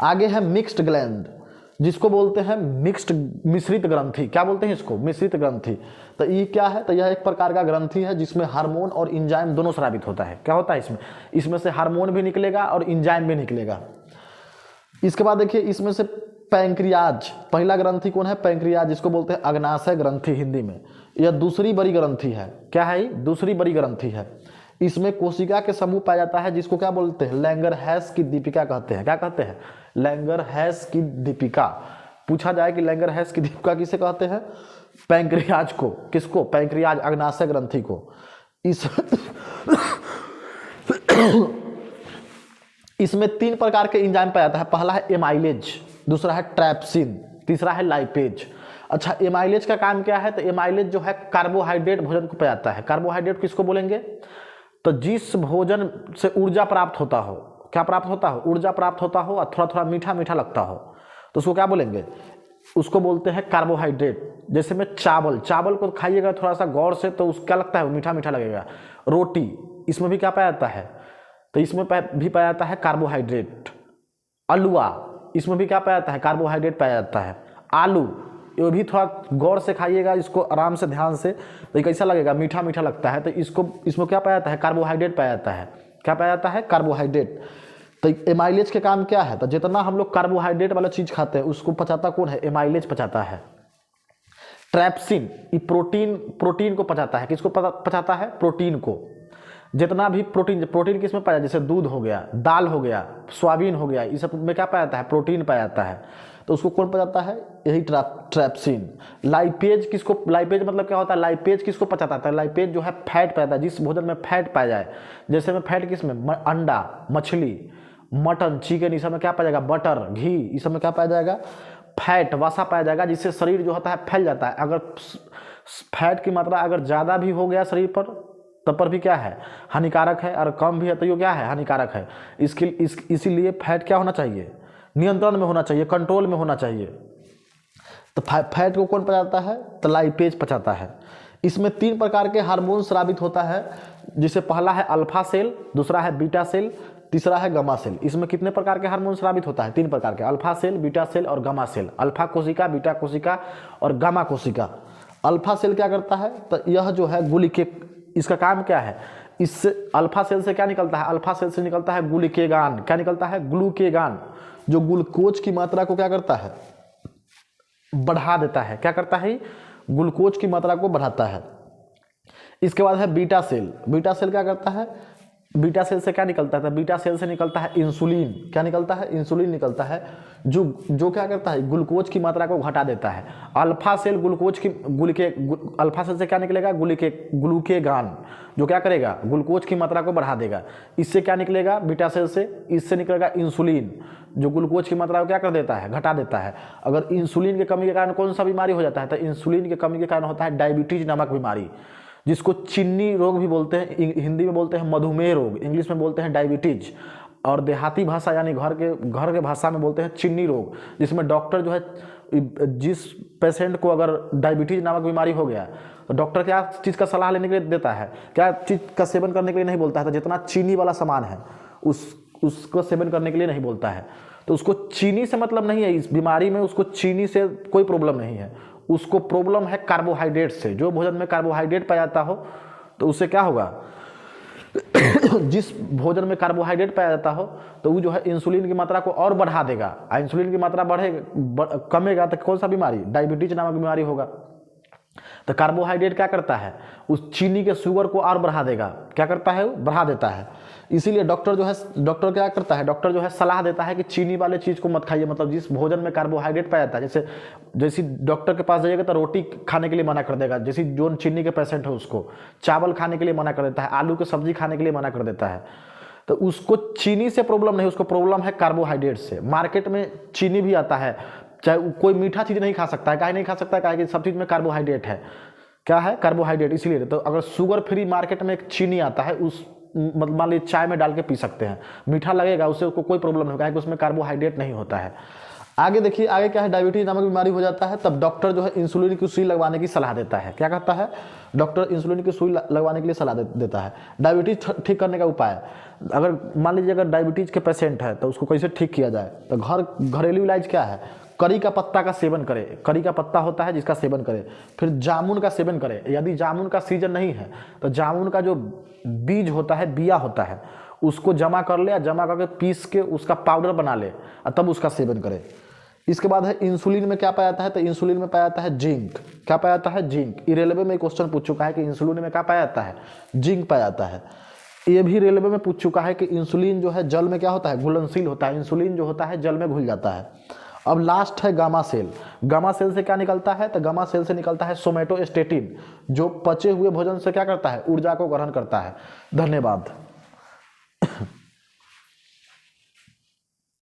आगे है mixed gland, जिसको बोलते हैं मिक्स्ड मिश्रित ग्रंथि। क्या बोलते हैं इसको? मिश्रित ग्रंथि। तो ये क्या है? तो यह एक प्रकार का ग्रंथि है जिसमें हार्मोन और इंजाइम दोनों स्रावित होता है। क्या होता है इसमें? इसमें से हार्मोन भी निकलेगा और इंजाइम भी निकलेगा। इसके बाद देखिए इसमें से पैंक्रियाज, पहला ग्रंथि कौन है? पैंक्रियाज, जिसको बोलते हैं अग्नाशय ग्रंथि हिंदी में। यह दूसरी बड़ी ग्रंथि है। क्या है? दूसरी बड़ी ग्रंथि है। इसमें कोशिका के समूह पाया जाता है जिसको क्या बोलते हैं? लैंगरहैस की दीपिका कहते हैं। क्या कहते हैं? लैंगरहैस की दीपिका। पूछा जाए कि लैंगरहैस की दीपिका किसे कहते हैं? पैंक्रियाज को। किसको? पैंक्रियाज, अग्नाशय ग्रंथि को। इसमें 3 प्रकार के एंजाइम पाया जाता है। पहला है एमाइलेज, दूसरा है ट्रैप्सिन, तीसरा है लाइपेज। अच्छा, एमाइलेज का काम क्या है? तो एमाइलेज जो है कार्बोहाइड्रेट भोजन को पाया है। कार्बोहाइड्रेट किसको बोलेंगे? तो जिस भोजन से ऊर्जा प्राप्त होता हो। क्या प्राप्त होता हो? ऊर्जा प्राप्त होता हो और थोड़ा थोड़ा मीठा मीठा लगता हो, तो उसको क्या बोलेंगे? उसको बोलते हैं कार्बोहाइड्रेट। जैसे में चावल, चावल को खाइएगा थोड़ा सा गौर से तो उसका लगता है मीठा मीठा लगेगा। रोटी, इसमें भी क्या पाया जाता है? तो इसमें भी पाया जाता है कार्बोहाइड्रेट। अलुआ, इसमें भी क्या पाया जाता है? कार्बोहाइड्रेट पाया जाता है। आलू, ये भी थोड़ा गौर से खाइएगा, इसको आराम से ध्यान से, तो ये कैसा लगेगा? मीठा मीठा लगता है। तो इसमें क्या पाया जाता है? कार्बोहाइड्रेट पाया जाता है। क्या पाया जाता है? कार्बोहाइड्रेट। तो एमाइलेज के काम क्या है? तो जितना हम लोग कार्बोहाइड्रेट वाला चीज खाते हैं उसको पचाता कौन है? एमाइलेज पचाता है। ट्रैप्सिन, ये प्रोटीन को पचाता है। किसको पचाता है? प्रोटीन को। जितना भी प्रोटीन किसमें पाया? जैसे दूध हो गया, दाल हो गया, सोयाबीन हो गया, इस सब में क्या पाया जाता है? प्रोटीन पाया जाता है। तो उसको कौन पचाता है? यही ट्रैप्सिन। लाइपेज किसको? लाइपेज मतलब क्या होता है? लाइपेज किसको पचाता है? लाइपेज जो है फैट पाया जाता है। जिस भोजन में फैट पाया जाए, जैसे में फैट किसमें? अंडा, मछली, मटन, चिकन, इस सब में क्या पाया जाएगा? बटर, घी, इस सब में क्या पाया जाएगा? फैट, वसा पाया जाएगा, जिससे शरीर जो होता है फैल जाता है। अगर फैट की मात्रा अगर ज़्यादा भी हो गया शरीर पर तब पर भी क्या है? हानिकारक है। और कम भी है तो ये क्या है? हानिकारक है। इसीलिए फैट क्या होना चाहिए? नियंत्रण में होना चाहिए, कंट्रोल में होना चाहिए। तो फैट को कौन पचाता है? तो लाइपेज पचाता है। इसमें 3 प्रकार के हार्मोन स्रावित होता है, जिसे पहला है अल्फा सेल, दूसरा है बीटा सेल, तीसरा है गामा सेल। इसमें कितने प्रकार के हार्मोन स्रावित होता है? 3 प्रकार के, अल्फा सेल, बीटा सेल और गामा सेल। अल्फा कोशिका, बीटा कोशिका और गामा कोशिका। अल्फा सेल क्या करता है? तो यह जो है इसका काम क्या है? इससे अल्फा सेल से क्या निकलता है? अल्फा सेल से निकलता है ग्लूकेगान। क्या निकलता है? ग्लूकेगान, जो ग्लूकोज की मात्रा को क्या करता है? बढ़ा देता है। क्या करता है? ग्लूकोज की मात्रा को बढ़ाता है। इसके बाद है बीटा सेल। बीटा सेल क्या करता है? बीटा सेल से क्या निकलता है? बीटा सेल से निकलता है इंसुलिन। क्या निकलता है? इंसुलिन निकलता है, जो क्या करता है? ग्लूकोज की मात्रा को घटा देता है। अल्फा सेल अल्फा सेल से क्या निकलेगा? ग्लूकेगान, जो क्या करेगा? ग्लूकोज की मात्रा को बढ़ा देगा। इससे क्या निकलेगा? बीटा सेल से इससे निकलेगा इंसुलिन, जो ग्लूकोज की मात्रा को क्या कर देता है? घटा देता है। अगर इंसुलिन की कमी के कारण कौन सा बीमारी हो जाता है? तो इंसुलिन की कमी के कारण होता है डायबिटीज नामक बीमारी, जिसको चीनी रोग भी बोलते हैं। हिंदी में बोलते हैं मधुमेह रोग, इंग्लिश में बोलते हैं डायबिटीज, और देहाती भाषा यानी घर के भाषा में बोलते हैं चीनी रोग। जिसमें डॉक्टर जो है, जिस पेशेंट को अगर डायबिटीज नामक बीमारी हो गया तो डॉक्टर क्या चीज़ का सलाह लेने के लिए देता है? क्या चीज़ का सेवन करने के लिए नहीं बोलता है। तो जितना चीनी वाला सामान है उसको सेवन करने के लिए नहीं बोलता है। तो उसको चीनी से मतलब नहीं है, इस बीमारी में उसको चीनी से कोई प्रॉब्लम नहीं है, उसको प्रॉब्लम है कार्बोहाइड्रेट से। जो भोजन में कार्बोहाइड्रेट पाया जाता हो तो उससे क्या होगा? जिस भोजन में कार्बोहाइड्रेट पाया जाता हो तो वो जो है इंसुलिन की मात्रा को और बढ़ा देगा। इंसुलिन की मात्रा कमेगा तो कौन सा बीमारी? डायबिटीज नामक बीमारी होगा। तो कार्बोहाइड्रेट क्या करता है? उस चीनी के शुगर को और बढ़ा देगा। क्या करता है? बढ़ा देता है। इसीलिए डॉक्टर क्या करता है? डॉक्टर जो है सलाह देता है कि चीनी वाले चीज़ को मत खाइए। मतलब जिस भोजन में कार्बोहाइड्रेट पाया जाता है, जैसे डॉक्टर के पास जाइएगा तो रोटी खाने के लिए मना कर देगा। जैसे जो चीनी के पेशेंट है उसको चावल खाने के लिए मना कर देता है, आलू की सब्जी खाने के लिए मना कर देता है। तो उसको चीनी से प्रॉब्लम नहीं, उसको प्रॉब्लम है कार्बोहाइड्रेट से। मार्केट में चीनी भी आता है, चाहे कोई मीठा चीज़ नहीं खा सकता है। काहे नहीं खा सकता है? कि सब चीज़ में कार्बोहाइड्रेट है। क्या है? कार्बोहाइड्रेट। इसीलिए तो अगर शुगर फ्री मार्केट में एक चीनी आता है, उस मतलब मान लीजिए चाय में डाल के पी सकते हैं, मीठा लगेगा, उससे उसको कोई प्रॉब्लम नहीं होगा, उसमें कार्बोहाइड्रेट नहीं होता है। आगे देखिए, आगे क्या है, डायबिटीज नामक बीमारी हो जाता है, तब डॉक्टर जो है इंसुलिन की सुई लगवाने की सलाह देता है। क्या कहता है, डॉक्टर इंसुलिन की सुई लगवाने के लिए सलाह देता है। डायबिटीज ठीक करने का उपाय, अगर मान लीजिए अगर डायबिटीज के पेशेंट है तो उसको कैसे ठीक किया जाए, तो घरेलू इलाज क्या है, करी का पत्ता का सेवन करें, करी का पत्ता होता है जिसका सेवन करें, फिर जामुन का सेवन करें। यदि जामुन का सीजन नहीं है तो जामुन का जो बीज होता है, बिया होता है, उसको जमा कर ले, जमा करके पीस के उसका पाउडर बना ले और तब उसका सेवन करें। इसके बाद है इंसुलिन में क्या पाया जाता है, तो इंसुलिन में पाया जाता है जिंक। क्या पाया जाता है, जिंक। ये रेलवे में क्वेश्चन पूछ चुका है कि इंसुलिन में क्या पाया जाता है, जिंक पाया जाता है। ये भी रेलवे में पूछ चुका है कि इंसुलिन जो है जल में क्या होता है, घुलनशील होता है, इंसुलिन जो होता है जल में घुल जाता है। अब लास्ट है गामा सेल। गामा सेल से क्या निकलता है, तो गामा सेल से निकलता है सोमेटोस्टेटिन, जो पचे हुए भोजन से क्या करता है, ऊर्जा को ग्रहण करता है। धन्यवाद।